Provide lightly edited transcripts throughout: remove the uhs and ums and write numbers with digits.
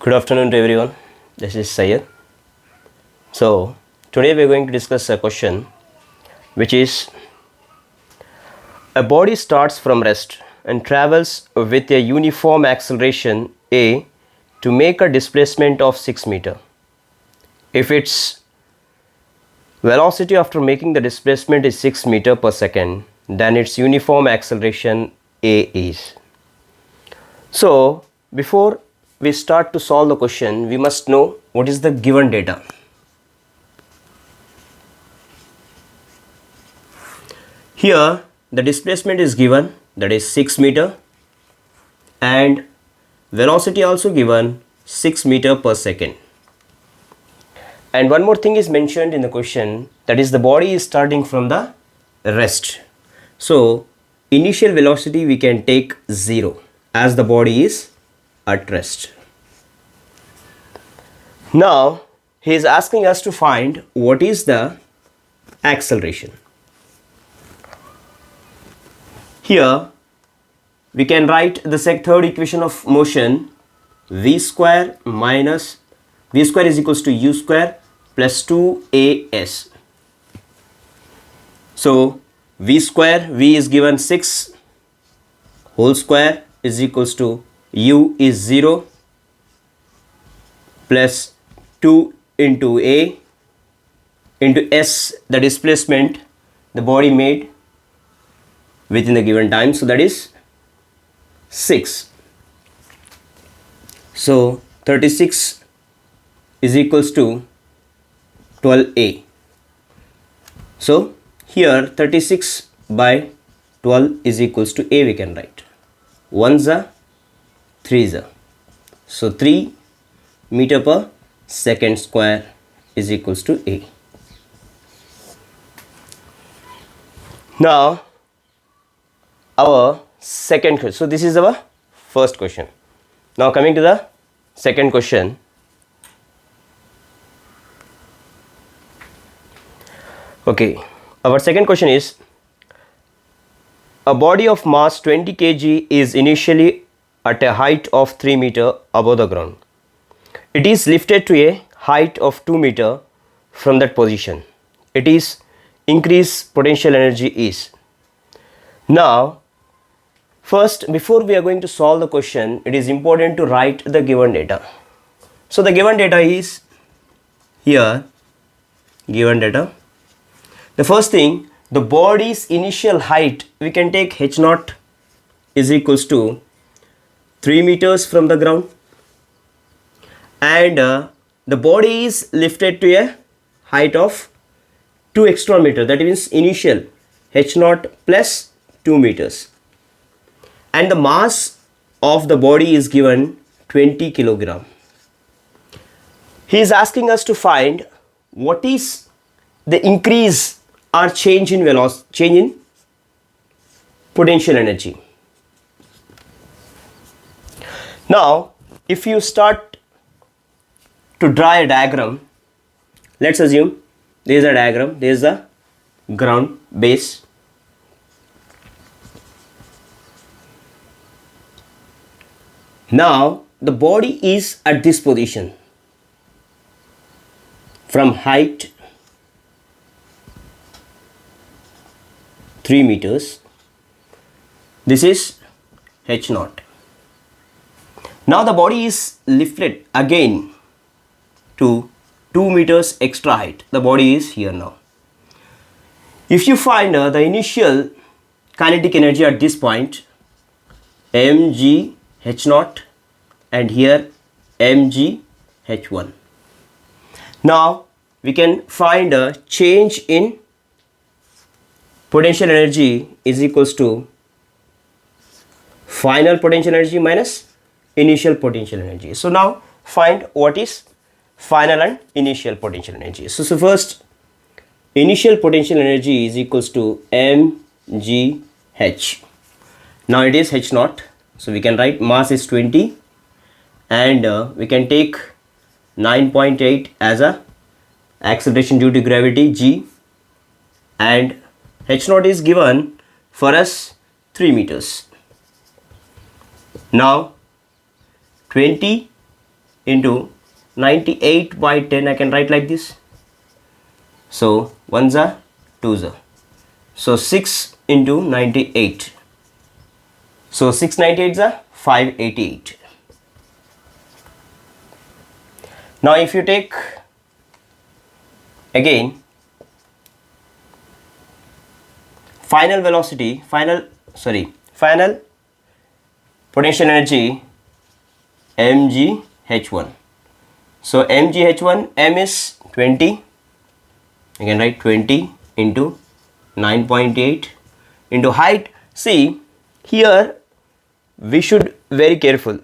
Good afternoon to everyone. This is Syed. So, today we are going to discuss a question which is a body starts from rest and travels with a uniform acceleration a to make a displacement of 6 meter. If its velocity after making the displacement is 6 meter per second, then its uniform acceleration a is. So, before we start to solve the question, we must know what is the given data. Here the displacement is given, that is 6 meter, and velocity also given 6 meter per second. And one more thing is mentioned in the question, that is the body is starting from the rest. So initial velocity we can take 0 as the body is at rest. Now he is asking us to find what is the acceleration. Here we can write the third equation of motion, v square is equals to u square plus 2as. So v square, v is given 6 whole square is equals to u is 0 plus 2 into a into s, the displacement the body made within the given time, so that is 6. So 36 is equals to 12a. So here 36 by 12 is equals to a, we can write 1s are 3s are, so 3 meter per second square is equals to a. Now our second question. So this is our first question. Now coming to the second question. Okay, our second question is, a body of mass 20 kg is initially at a height of 3 meter above the ground. It is lifted to a height of 2 meter from that position. It is increased potential energy is. Now first, before we are going to solve the question, it is important to write the given data. So the given data is here, given data. The first thing, the body's initial height, we can take h naught is equals to 3 meters from the ground, and the body is lifted to a height of 2 extra meter, that means initial h naught plus 2 meters. And the mass of the body is given 20 kilogram. He is asking us to find what is the increase or change in velocity, change in potential energy. Now if you start to draw a diagram, let's assume there is a diagram, there is a ground base. Now the body is at this position from height 3 meters. This is h naught. Now the body is lifted again to 2 meters extra height. The body is here now. If you find the initial kinetic energy at this point, mg h naught, and here mg h1. Now we can find a change in potential energy is equals to final potential energy minus initial potential energy. So now find what is final and initial potential energy. So first, initial potential energy is equals to mgh. Now it is h naught. So we can write mass is 20, and we can take 9.8 as a acceleration due to gravity g, and h naught is given for us 3 meters. Now 20 into 98 by 10, I can write like this. So 1s are 2s are. So 6 into 98. So 698s are 588. Now if you take again final potential energy mgh1. So mgh1, m is 20, you can write 20 into 9.8 into height. See here we should very careful.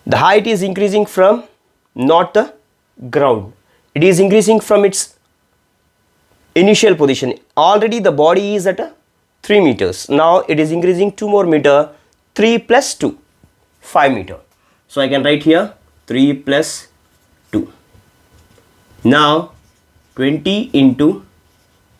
The height is increasing from not the ground, it is increasing from its initial position. Already the body is at 3 meters. Now it is increasing 2 more meter. 3 plus 2, 5 meter. So I can write here 3 plus 2. Now 20 into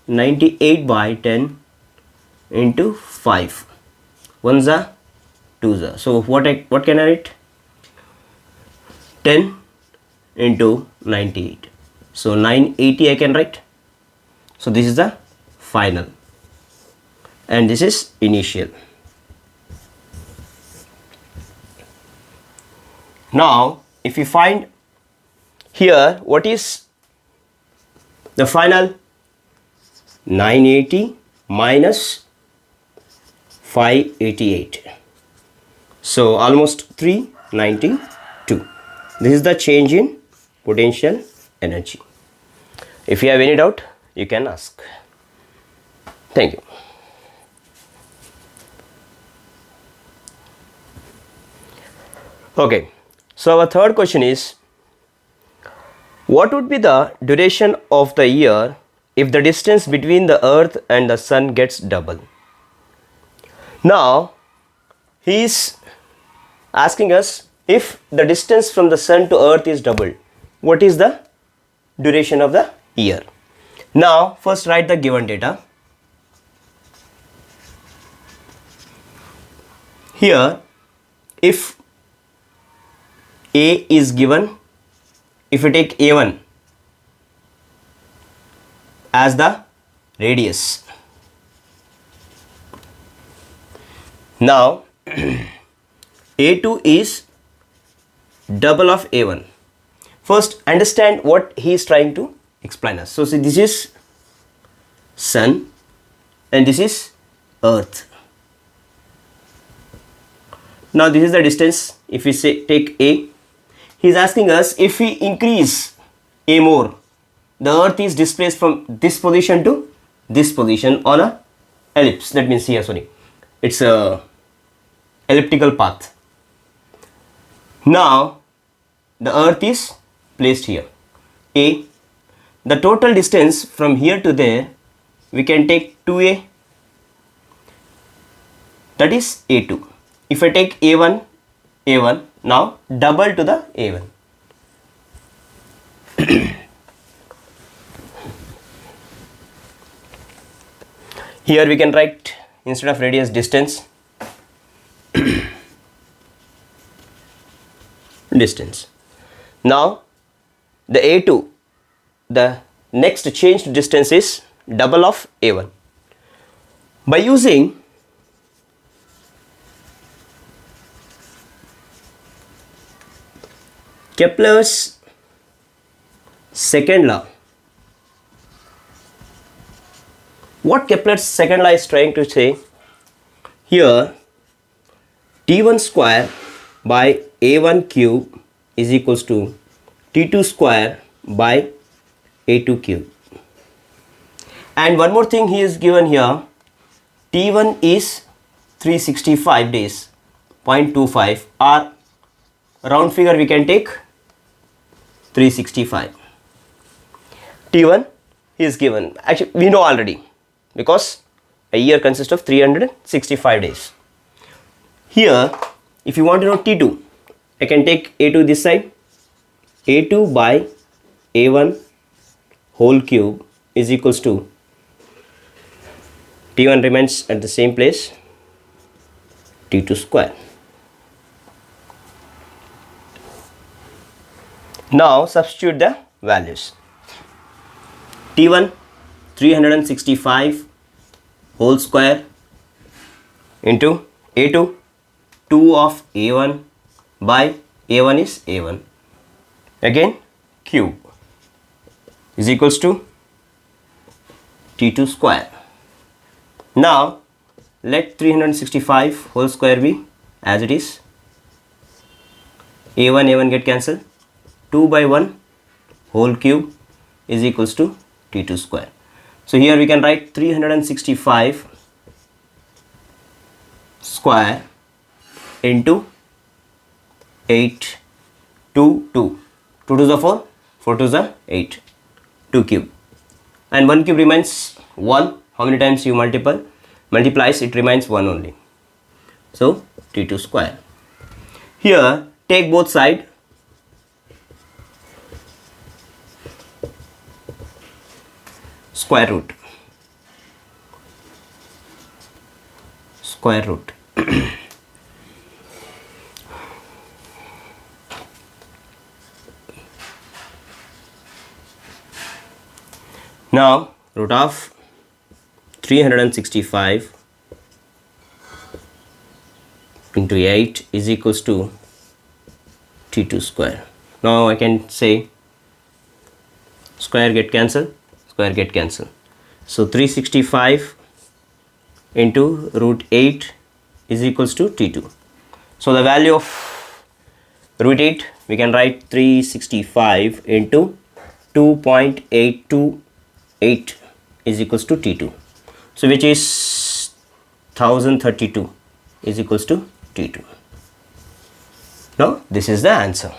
98 by 10 into 5. 1s are 2s are. So what can I write? 10 into 98. So 980 I can write. So this is the final and this is initial. Now if you find here what is the final, 980 minus 588. So almost 392. This is the change in potential energy. If you have any doubt, you can ask. Thank you. Okay, so our third question is, what would be the duration of the year if the distance between the earth and the sun gets double? Now he is asking us, if the distance from the sun to earth is doubled, what is the duration of the year? Now first write the given data. Here if A is given, if you take A1 as the radius, now A2 is double of A1. First understand what he is trying to explain us. So see, this is sun and this is earth. Now this is the distance. If we say take A, he is asking us, if we increase A more, the earth is displaced from this position to this position on a ellipse. That means here, sorry, it's a elliptical path. Now the earth is placed here, A. The total distance from here to there, we can take 2A, that is A2. If I take A1, now double to the A1. Here we can write, instead of radius, distance. Distance. Now the A2, the next changed distance is double of A1. By using Kepler's second law, what Kepler's second law is trying to say here, T1 square by A1 cube is equals to T2 square by A2 cube. And one more thing he is given here, T1 is 365 days, 0.25, or round figure we can take 365. T1 is given, actually we know already, because a year consists of 365 days. Here if you want to know T2, I can take A2 this side, A2 by A1 whole cube is equals to, T1 remains at the same place, T2 square. Now substitute the values. T1 365 whole square into A2 2 of A1 by A1 is A1. Again cube is equals to T2 square. Now let 365 whole square be as it is. A1 get cancelled. 2 by 1 whole cube is equals to T2 square. So here we can write 365 square into 8 2 2. 2 to the 4, 4 to the 8, 2 cube. And 1 cube remains 1. How many times you multiplies, it remains 1 only. So T2 square. Here take both sides. Square root. Now root of 365 into 8 is equals to T2 square. Now I can say square get cancelled. So 365 into root 8 is equals to T2. So the value of root 8 we can write 365 into 2.828 is equals to T2. So which is 1032 is equals to T2. Now this is the answer.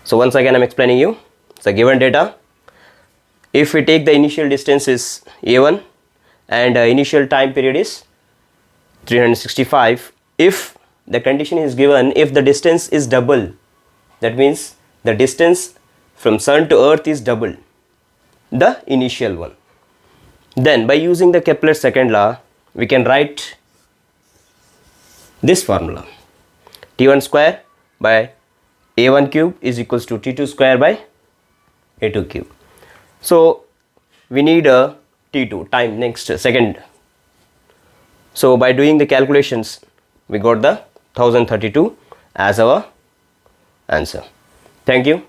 So once again I am explaining you. So given data, if we take the initial distance is A1 and initial time period is 365, if the condition is given, if the distance is double, that means the distance from sun to earth is double the initial one, then by using the Kepler's second law we can write this formula: T1 square by A1 cube is equals to T2 square by A2 cube. So we need a T2 time next second. So by doing the calculations we got the 1032 as our answer. Thank you.